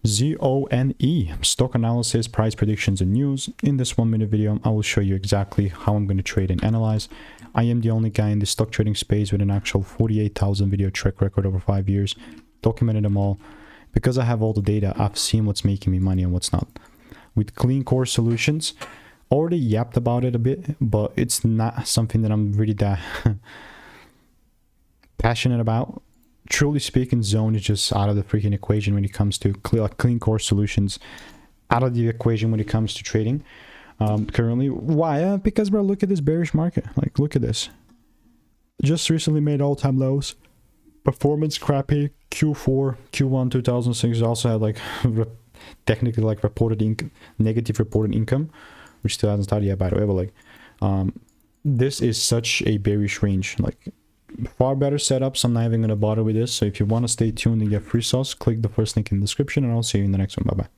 ZONE, stock analysis, price predictions and news. In this 1-minute video, I will show you exactly how I'm going to trade and analyze. I am the only guy in the stock trading space with an actual 48,000 video track record over 5 years, documented them all. Because I have all the data, I've seen what's making me money and what's not. With CleanCore solutions, already yapped about it a bit, but it's not something that I'm really that passionate about. Truly speaking, Zone is just out of the freaking equation when it comes to CleanCore solutions, out of the equation when it comes to trading currently. Why? Because, bro, look at this bearish market. Like, look at this. Just recently made all-time lows. Performance crappy. Q4, Q1 2006 also had like technically like negative reported income, which still hasn't started yet, by the way. But like, this is such a bearish range. Like, far better setups. I'm not even going to bother with this. So if you want to stay tuned and get free sauce, click the first link in the description, and I'll see you in the next one. Bye bye.